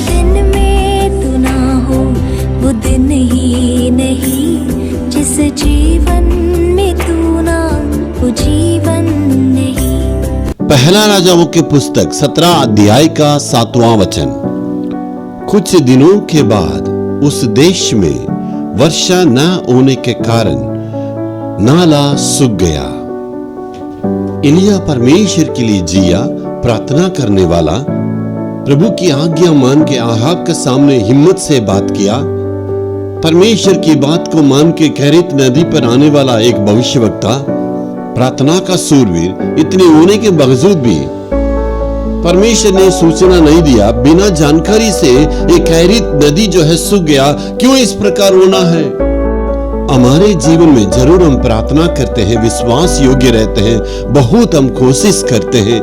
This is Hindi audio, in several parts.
दिन में तू ना हो वो दिन ही नहीं, जिस जीवन में तू ना वो जीवन नहीं। पहला राजाओं की पुस्तक 17 अध्याय का 7वां वचन। कुछ दिनों के बाद उस देश में वर्षा न होने के कारण नाला सूख गया। एलिया परमेश्वर के लिए जिया, प्रार्थना करने वाला, प्रभु की आज्ञा मान के आहाब के सामने हिम्मत से बात किया। परमेश्वर की बात को मान के कैरित नदी पर आने वाला एक भविष्यवक्ता, प्रार्थना का सूरवीर, इतने होने के बावजूद भी परमेश्वर ने सूचना नहीं दिया। बिना जानकारी से ये कैरित नदी जो है सूख गया। क्यों इस प्रकार होना है? हमारे जीवन में जरूर हम प्रार्थना करते हैं, विश्वास योग्य रहते हैं, बहुत हम कोशिश करते हैं,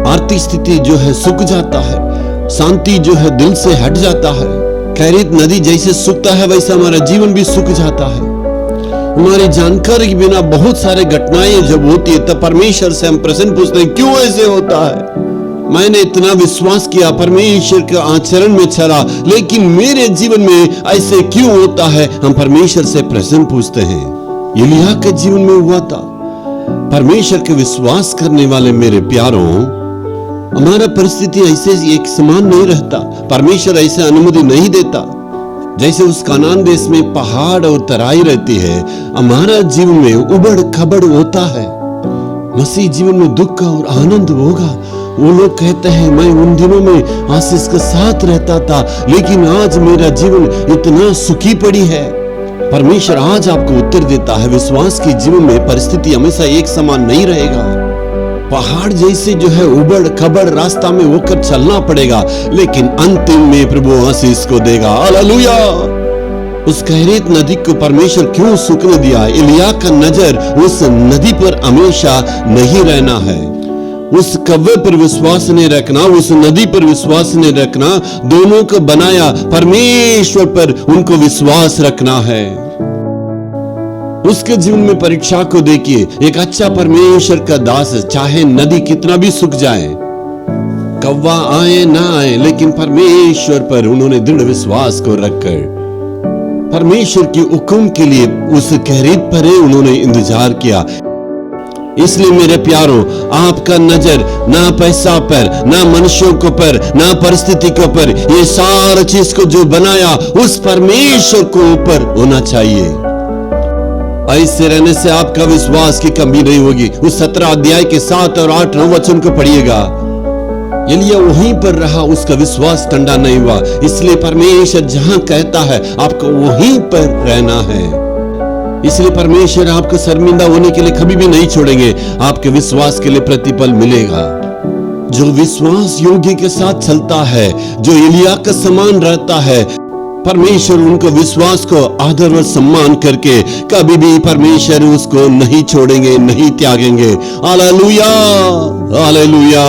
आर्थिक स्थिति जो है सूख जाता है, शांति जो है दिल से हट जाता है। कैरित नदी जैसे सूखता है वैसा हमारा जीवन भी सूख जाता है। हमारी जानकारी के बिना बहुत सारे घटनाएं जब होती है तब परमेश्वर से हम प्रश्न पूछते हैं, क्यों ऐसे होता है? मैंने इतना विश्वास किया, परमेश्वर के आचरण में चला, लेकिन मेरे जीवन में ऐसे क्यों होता है? हम परमेश्वर से प्रश्न पूछते हैं। एलिया के जीवन में हुआ था। परमेश्वर के विश्वास करने वाले मेरे प्यारों, हमारा परिस्थिति ऐसे एक समान नहीं रहता। परमेश्वर ऐसे अनुमति नहीं देता। जैसे उस कनान देश में पहाड़ और तराई रहती है, हमारा जीवन में उबड़ खबड़ होता है। मसीह जीवन में दुख और आनंद होगा। वो लोग कहते हैं, मैं उन दिनों में आशीष के साथ रहता था, लेकिन आज मेरा जीवन इतना सुखी पड़ी है। परमेश्वर आज आपको उत्तर देता है, विश्वास के जीवन में परिस्थिति हमेशा एक समान नहीं रहेगा। पहाड़ जैसे जो है उबड़ खबड़ रास्ता में होकर चलना पड़ेगा, लेकिन अंतिम में प्रभु आशीष को देगा। हालेलुया। उस कैरित नदी को परमेश्वर क्यों सूखने दिया? एलिया का नजर उस नदी पर हमेशा नहीं रहना है। उस कव्वे पर विश्वास नहीं रखना, उस नदी पर विश्वास नहीं रखना, दोनों को बनाया परमेश्वर पर उनको विश्वास रखना है। उसके जीवन में परीक्षा को देखिए। एक अच्छा परमेश्वर का दास, चाहे नदी कितना भी सूख जाए, कव्वा आए ना आए, लेकिन परमेश्वर पर उन्होंने दृढ़ विश्वास को रखकर परमेश्वर की हुक्म के लिए उस कैरित पर उन्होंने इंतजार किया। इसलिए मेरे प्यारों, आपका नजर ना पैसा पर, ना मनुष्यों को पर, ना परिस्थिति के ऊपर, ये सारा चीज को जो बनाया उस परमेश्वर को ऊपर होना चाहिए। ऐसे रहने से आपका विश्वास की कमी नहीं होगी। उस 17 अध्याय के 7 और 8 9 वचन को पढ़िएगा। एलिया वहीं पर रहा, उसका विश्वास ठंडा नहीं हुआ। इसलिए परमेश्वर जहां कहता है आपको वहीं पर रहना है। इसलिए परमेश्वर आपको शर्मिंदा होने के लिए कभी भी नहीं छोड़ेंगे। आपके विश्वास के लिए प्रतिफल मिलेगा। जो विश्वास योग्य के साथ चलता है, जो एलिया का समान रहता है, परमेश्वर उनको विश्वास को आदर और सम्मान करके कभी भी परमेश्वर उसको नहीं छोड़ेंगे, नहीं त्यागेंगे। Hallelujah, hallelujah.